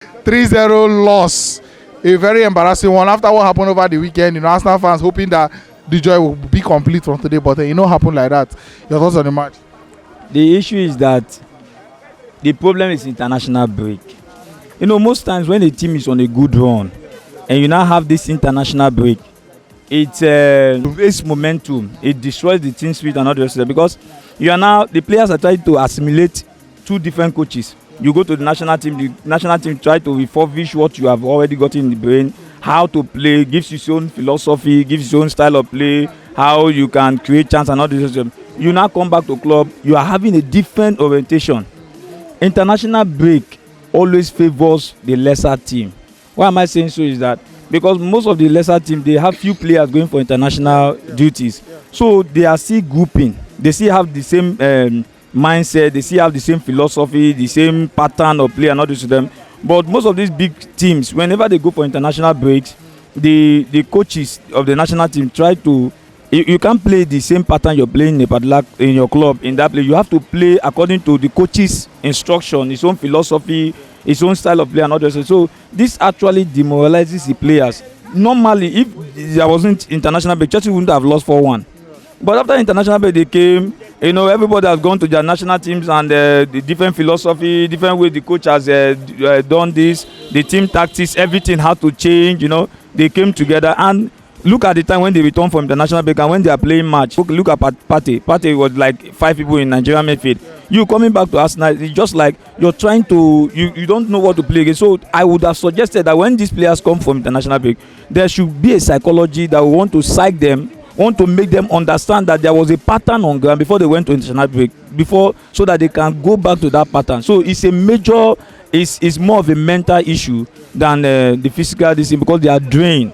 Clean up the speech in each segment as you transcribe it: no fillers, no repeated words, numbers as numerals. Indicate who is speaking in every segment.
Speaker 1: 3-0 loss. A very embarrassing one after what happened over the weekend. Arsenal fans hoping that the joy will be complete from today, but it not happen like that. Your thoughts on the match?
Speaker 2: The issue is that the problem is international break. Most times when a team is on a good run and you now have this international break, it wastes momentum. It destroys the team spirit and all the rest of it, because the players are trying to assimilate two different coaches. You go to the national team try to refurbish what you have already got in the brain, how to play, gives you its own philosophy, gives its own style of play, how you can create chance and all this. You now come back to club, you are having a different orientation. International break always favors the lesser team. Why am I saying so is that because most of the lesser team, they have few players going for international duties, so they are still grouping, they still have the same mindset, they still have the same philosophy, the same pattern of play and all this to them. But most of these big teams, whenever they go for international breaks, the coaches of the national team try to, you can't play the same pattern you're playing in your club in that play. You have to play according to the coach's instruction, his own philosophy, his own style of play and all this. So this actually demoralizes the players. Normally, if there wasn't international break, Chelsea wouldn't have lost 4-1. But after international break, they came. Everybody has gone to their national teams and the different philosophy, different way the coach has done this, the team tactics, everything had to change. They came together and look at the time when they return from international break and when they are playing match. Look at Partey. Partey was like 5 people in Nigerian midfield. You coming back to Arsenal, it's just like you're trying to, you don't know what to play against. So I would have suggested that when these players come from international break, there should be a psychology that we want to psych them, want to make them understand that there was a pattern on ground before they went to international break, so that they can go back to that pattern. So it's a major, it's more of a mental issue than the physical disease, because they are drained.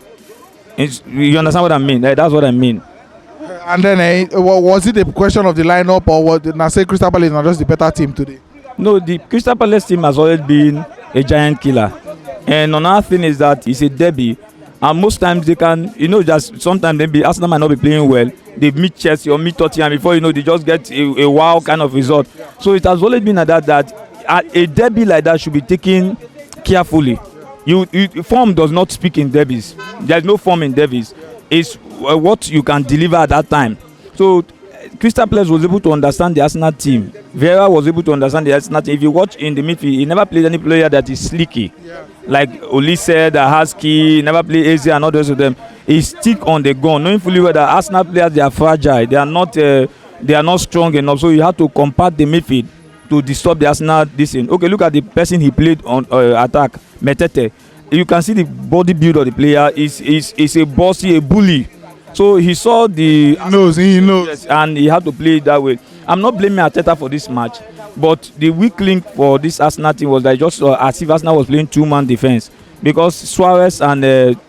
Speaker 2: You understand what I mean? That's what I mean.
Speaker 1: And then was it a question of the lineup, or was it say Crystal Palace not just the better team today?
Speaker 2: No, the Crystal Palace team has always been a giant killer. And another thing is that it's a derby. And most times they can, just sometimes maybe Arsenal might not be playing well. They meet Chelsea or meet Tottenham before they just get a wow kind of result. So it has always been like that a derby like that should be taken carefully. Form does not speak in derbies. There is no form in derbies. It's what you can deliver at that time. So Crystal Palace was able to understand the Arsenal team. Vieira was able to understand the Arsenal team. If you watch in the midfield, he never played any player that is sleeky. Like Olise, Husky, never played Eze and others of them. He stick on the gun, knowing fully well that Arsenal players, they are fragile. They are not strong enough. So you have to compact the midfield to disturb the Arsenal dissing. Okay, look at the person he played on attack, Metete. You can see the body build of the player. Is a bossy, a bully. So he saw he knows, and he had to play it that way. I'm not blaming Arteta for this match, but the weak link for this Arsenal team was that just as if Arsenal was playing two-man defense, because Suarez and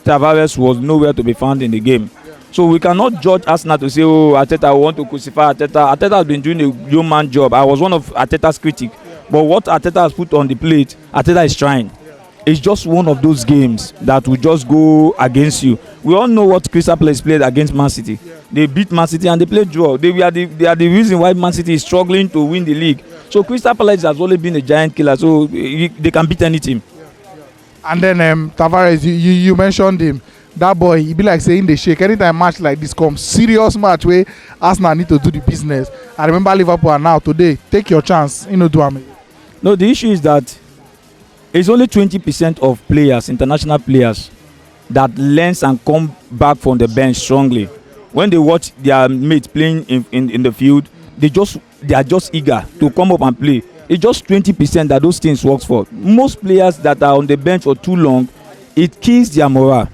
Speaker 2: Tavares was nowhere to be found in the game. So we cannot judge Arsenal to say, oh, Arteta, we want to crucify Arteta. Arteta has been doing a yeoman job. I was one of Arteta's critics. But what Arteta has put on the plate, Arteta is trying. It's just one of those games that will just go against you. We all know what Crystal Palace played against Man City. They beat Man City and they played draw. They are the reason why Man City is struggling to win the league. So Crystal Palace has always been a giant killer. So they can beat any team.
Speaker 1: And then Tavares, you mentioned him. That boy, he be like saying they shake. Anytime match like this comes, serious match where Arsenal need to do the business. I remember Liverpool are now today. Take your chance. Do it.
Speaker 2: No, the issue is that it's only 20% of players, international players, that learns and come back from the bench strongly. When they watch their mates playing in the field, they are just eager to come up and play. It's just 20% that those things works for. Most players that are on the bench for too long, it kills their morale.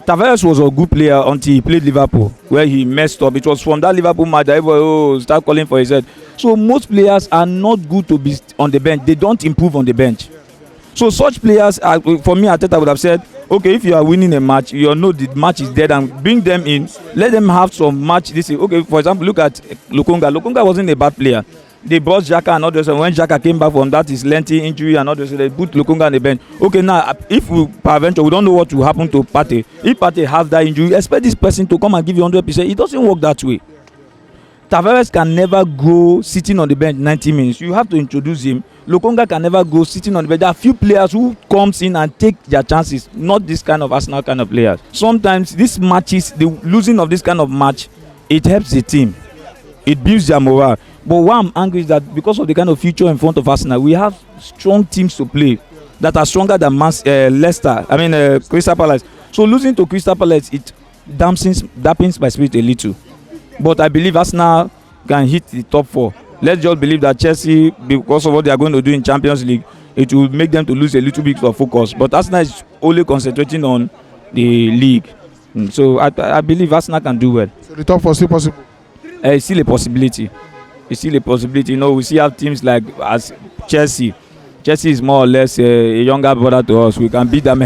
Speaker 2: Tavares was a good player until he played Liverpool, where he messed up. It was from that Liverpool match that everybody start calling for his head. So most players are not good to be on the bench. They don't improve on the bench. So such players, for me, Arteta would have said, okay, if you are winning a match, you know the match is dead, and bring them in, let them have some match. Okay, for example, look at Lokonga. Lokonga wasn't a bad player. They brought Xhaka and others, and when Xhaka came back from that his lengthy injury and others, they put Lokonga on the bench. Okay, now if we peradventure, we don't know what will happen to Partey. If Partey has that injury, expect this person to come and give you 100%. It doesn't work that way. Tavares can never go sitting on the bench 90 minutes. You have to introduce him. Lokonga can never go sitting on the bench. There are few players who comes in and take their chances, not this kind of Arsenal kind of players. Sometimes these matches, the losing of this kind of match, it helps the team. It builds their morale. But why I'm angry is that because of the kind of future in front of Arsenal, we have strong teams to play that are stronger than Leicester. Crystal Palace. So losing to Crystal Palace, it dampens my spirit a little. But I believe Arsenal can hit the top 4. Let's just believe that Chelsea, because of what they are going to do in Champions League, it will make them to lose a little bit of focus. But Arsenal is only concentrating on the league. So I believe Arsenal can do well.
Speaker 1: So the top 4 still possible?
Speaker 2: It's still a possibility. It's still a possibility. You know, we see have teams like as Chelsea. Chelsea is more or less a younger brother to us. We can beat them.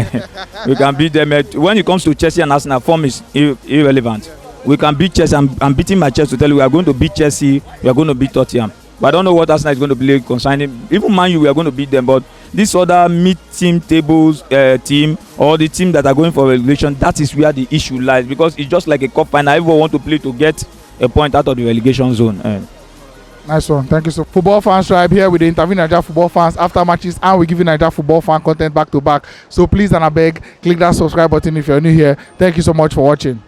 Speaker 2: We can beat them. When it comes to Chelsea and Arsenal, form is irrelevant. We can beat Chelsea. I'm beating my chest to tell you we are going to beat Chelsea. We are going to beat Tottenham. But I don't know what Arsenal is going to play concerning. Even Man U, we are going to beat them. But this other mid-team tables team or the team that are going for relegation, that is where the issue lies. Because it's just like a cup final. Everyone want to play to get a point out of the relegation zone.
Speaker 1: Nice one. Thank you. So Football Fans Tribe here with the interview Naija football fans after matches, and we give you Naija football fan content back to back. So please and I beg, click that subscribe button if you're new here. Thank you so much for watching.